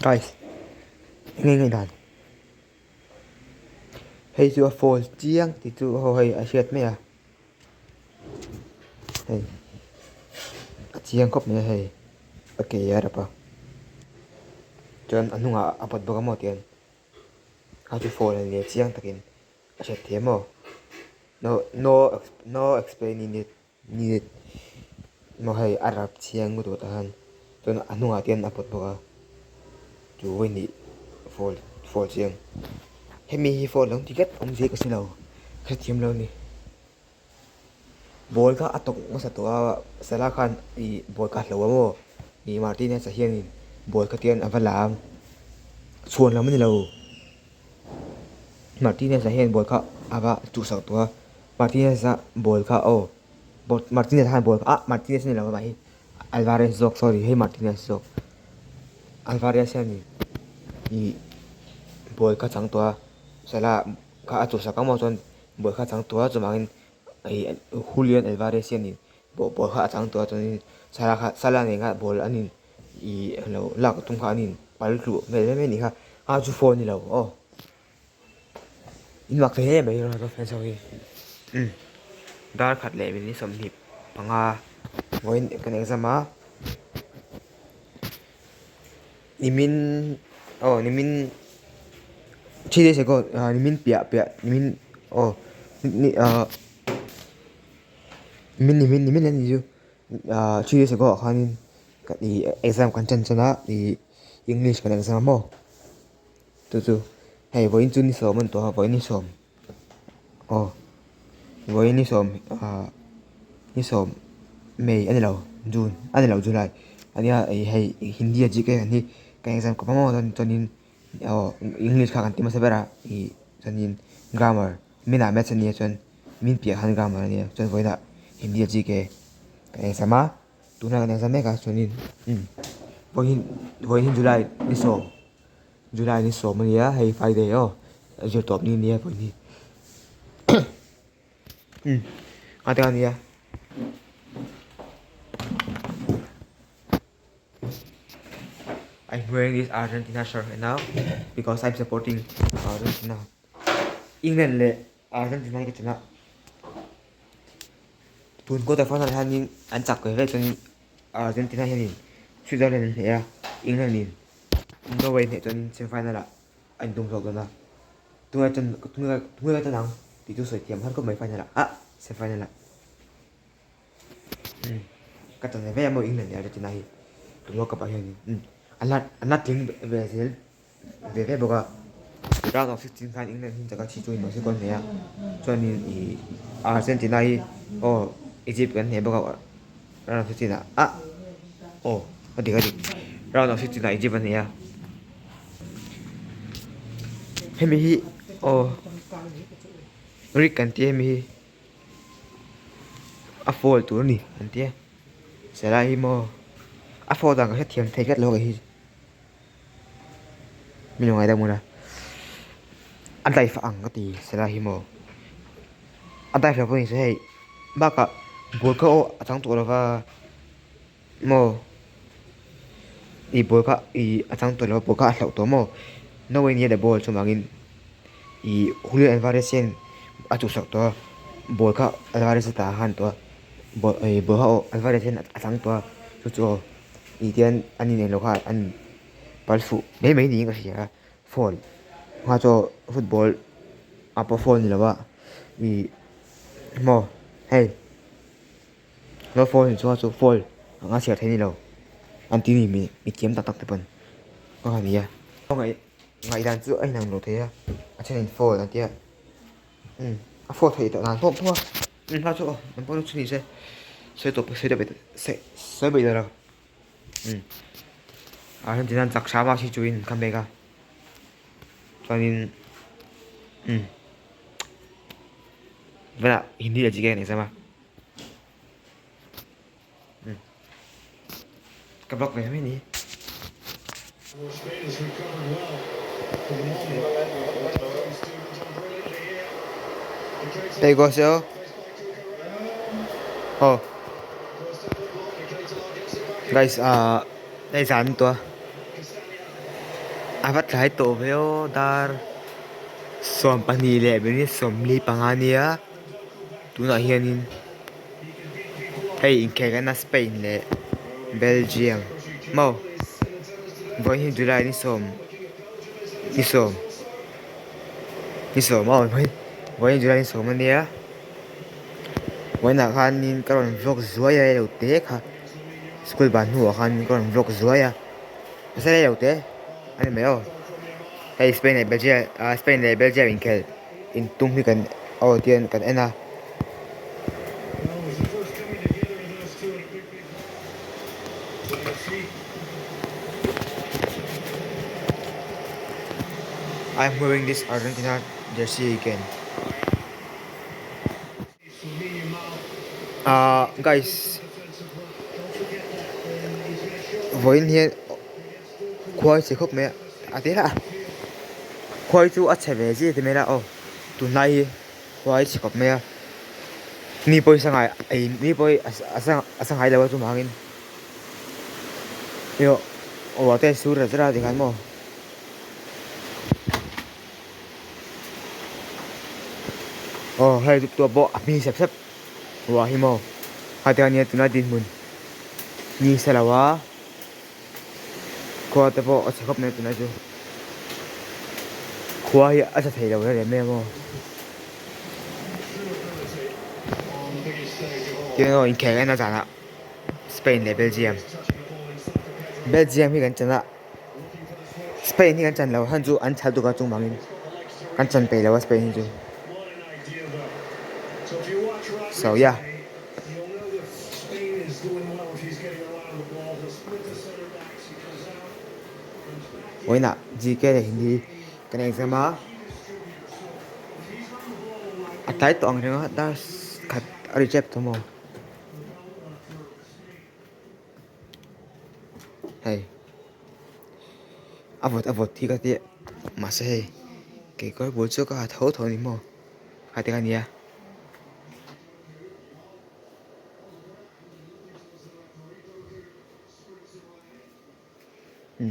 Guys, ngay ngay đàn. Hay chưa phone chiang thì chú hồi hay asiat mấy à? Hay chiang khóc mấy hay. Ok ya apa? Jangan anu nggak apa baga mau tian. Haju phone ni chiang takin. Asiat dia mau. No explain ni mau hay Arab chiang gitu tahan. Jangan anu nggak tian apa baga. Chú với ni phone chiang. Hay mi phone long tiket ông gì cái gì đâu. Cái tiêm lâu ni. Ball ka atok mo sa tuwa sala khan I ball ka lawa mo I Martinez sa hian ball ka tian avalam suon lam ni lo Martinez sa hian ball ka ava tu sa tuwa Martinez sa ball ka Martinez han ball ka Martinez ni lawa mai Alvarez zok sorry hey Martinez zok Alvarez hian ni ball ka chang tuwa sala ka atu sa ka mo chon ball ka chang tuwa chumangin ai Julian Alvarez yan bo kha chang to to sala ne nga bol anin I lo lak tum kha anin pal lu me ni kha a chu phone ni lo in mak the me ro to fan so hi dar khat le ni som hip panga voin kan exam a nimin 3 days ago nimin pia nimin ni min ani ju 3 days ago khanin ka I exam kan chan chana I English kan exam mo tu hey voin chu ni som an to voin ni som voin ni som May ani lo June ani lo July ania hey Hindi ji ke ani kan exam ko mo don chonin English kha kan ti ma sabera I chonin grammar mina maths ani chon min pia han grammar ani chon voina Hindi ji ke kan sama tuna kan exam ka chonin voin July ni som ania hey Friday jo top ni voin ni ate ania I'm wearing this Argentina shirt right now because I'm supporting Argentina. England le Argentina cái chuyện đó. Tuần cô ta phát là anh chặt cái về trên Argentina hiện Switzerland này England này Norway này trên semifinal là anh tung rồi đó. Tung ra chân nào thì tôi sẽ tiêm hết có mấy final là semifinal là. Cái trận này về em England này Argentina thì tung ra các bạn hiện anh lát tiếng về boga round of 16 kan England hin jaga chi choi no se kon ne cho nên Argentina Egypt kan he boga round of 16 adi round of 16 Egypt ne hemi hi Rick kan ti hemi hi a fall tur ni an ti sera hi mo a fall dang ka thiam thei kat lo hi mi lo ngai da mu na anh tay phẳng cái gì sẽ là himo anh tay phải với sẽ bác cả bố cậu trong tuổi là và mò bố cả trong tuổi là bố cả sáu tuổi mò nó với nhiều để bố cho mà in Julio Alvarez chủ sáu tuổi bố cả Alvarez ta han tuổi bố họ Alvarez trong tuổi cho tiền anh này lúc anh bảo phụ mấy những cái gì phone hoa cho football apa phone ni lawa mo hey no phone cho phone nga sia thai ni lo anti ni mi kem tak te pon ko ni ya ngai dan chu ai nang lo the a chen phone anti a phone thai ta nan thop thua ha cho man pon chu ni se to se de se be da Argentina chak sa ma si chuin kamega cho nên với lại Hindi là chị nghe này xem mà cái block này mấy nhỉ đây có sao guys đây dàn tua avat lai to veo dar som pani le beni som li pangania tuna hianin hey in kegana Spain le Belgium mau voi hi July ni som mau voi July ni som ania voi na khan nin karon vlog zuaya lo te kha school ban hu khan karon vlog zuaya asa le lo te ani meo hey Spain le Belgium in kel in tum hi kan audience kan ena I'm wearing this Argentina jersey again. Guys, voin here khoai se khop me ate la khoai chu a cheve ji te me la o tu nai khoai se khop me ni poi sangai ai ni poi asang hai lawa tu mangin yo o te sur ra di kan mo oh hai tu bo mi sep sep wa hi mo ha te ani tu na din mun ni salawa ko te bo a se khop me tu na ju khoai a sa thei lawa le me mo you know in kega na jana Spain le Belgium hi kan chana Spain hi kan chan lo han chu an chal tu ka chung mangin kan chan pe lo Spain hi chu so yeah oi na GK le hindi kan exam a atai to ang renga da khat reject to mo hey avot thi ka te ma se hey ke kor bol chu ka tho tho ni mo ha te kan ya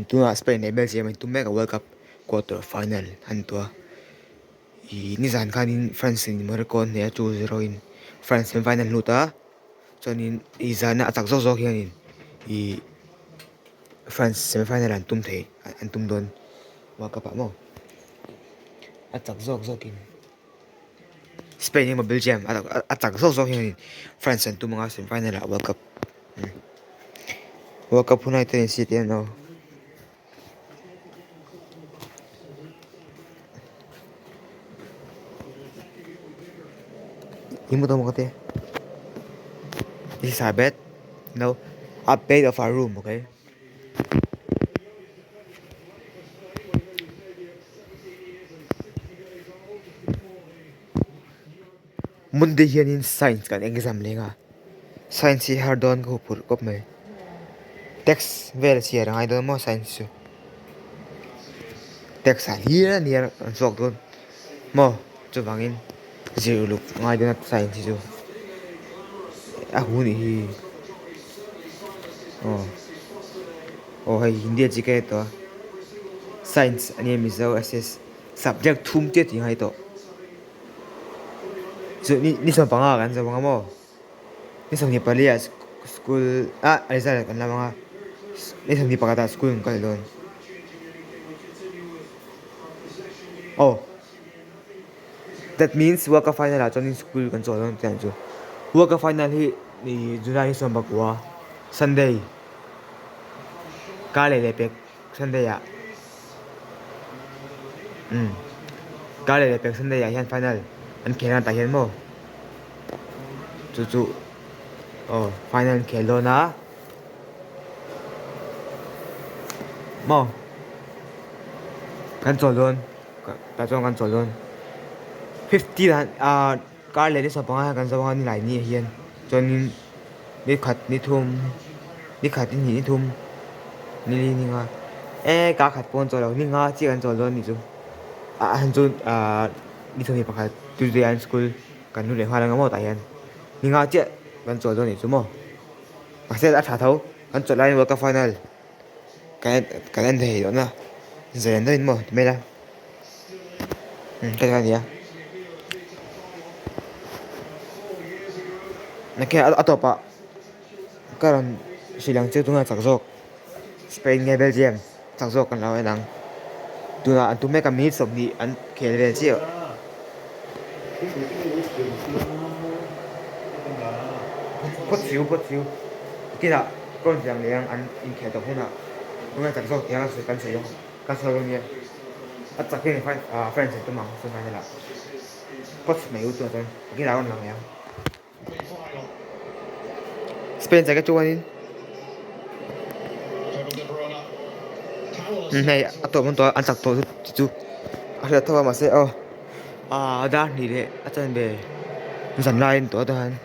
tu na Spain le Belgium tu mega World Cup quarter final han to i ni zan khan in France in Morocco ne 2-0 in France semi final luta chonin i zana atak zo zo hian in i France semi final an tum thei an tum don World Cup mo atak zo zo kin Spain ni Belgium atak zo zo hian in France an tum nga semi final World Cup World Cup hunai te si te no Himu to mo kate. This is our bed. No, update of our room, okay? Monday here in science kan exam lenga. Science hi hardon ko pur kop mai. Text ver siar ngai don mo science chu. Text a here near sok don. Mo chu bangin zero look ngai don science chu. A hu ni hi. Oh hai hindi chi ke to. Science ani mi zo assess subject thum te ti ngai to. So ni so panga kan so panga mo. Ni so ni palia school result kan la mga ni so ni pakata school kan don. Oh, that means World Cup final at in school kan so don tian chu. World Cup final hi ni July so bakwa Sunday. Ka le pek Sunday ya. Ka le pek Sunday ya hian final. An kena ta hian mo. Chu oh final khelo na. Mo. Kan so don. Ta chong kan so don. 50 lan ka le ni so panga kan so ni lai ni hian. Chonin ni khat ni thum ni khat ni thum ni nga ka khat pon cho lo ni nga chi kan cho don ni chu han chu ni thumi pakhat tu de an school kan nu le hwa lang mo ta hian ni nga che kan cho don ni chu mo pa se a tha tho kan cho lai World Cup final kan an thei do na Zayan doon mo, di ba na? Kaya niya. Nakaya ato pa. Karon silang chiêu tunga chaksok. Spain ngay Belgium. Chaksok kan lawan lang. Tuna tu make a minutes of the an kele chiêu. Put fiu. Kira kon jang yang an in khe to huna. Tunga chaksok yang su kan sayo. Kan sayo ni. At chakin fine friends tu mang su mai la. Put mai u tu ton. Kira kon lang yang. Spain jaga chuanin. Này ato mon to an sak to chu. Ara thawa ma se da ni de atan be. Zan lain to to han.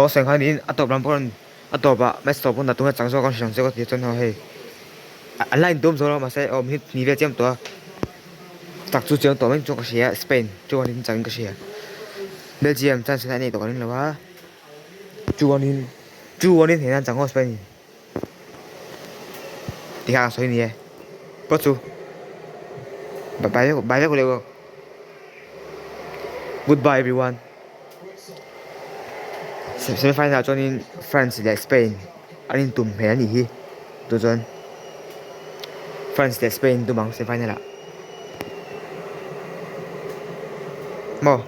Seng han in ato bram pon ato ba mes to pon da tunga changso kon sang se ko ti chon ho he. An lain dom zo ma se mi ni ve chem to. Tak chu chang to men chu ka sia Spain chu an chang ka sia. Belgium chan se ni to kan la wa. Chu an he nan chang ho Spain. Thì hàng số này có chú bye của Lego. Goodbye everyone. Semi-final cho nên France và Spain anh tụm hè nhỉ hi tôi chọn France và Spain tụm bằng semi-final ạ mo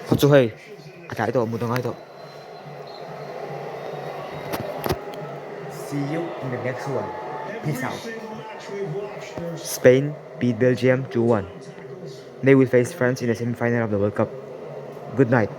thật chú hay cái tổ một thằng hai tổ. See you in the next one. Peace out. Spain beat Belgium 2-1. They will face France in the semi-final of the World Cup. Good night.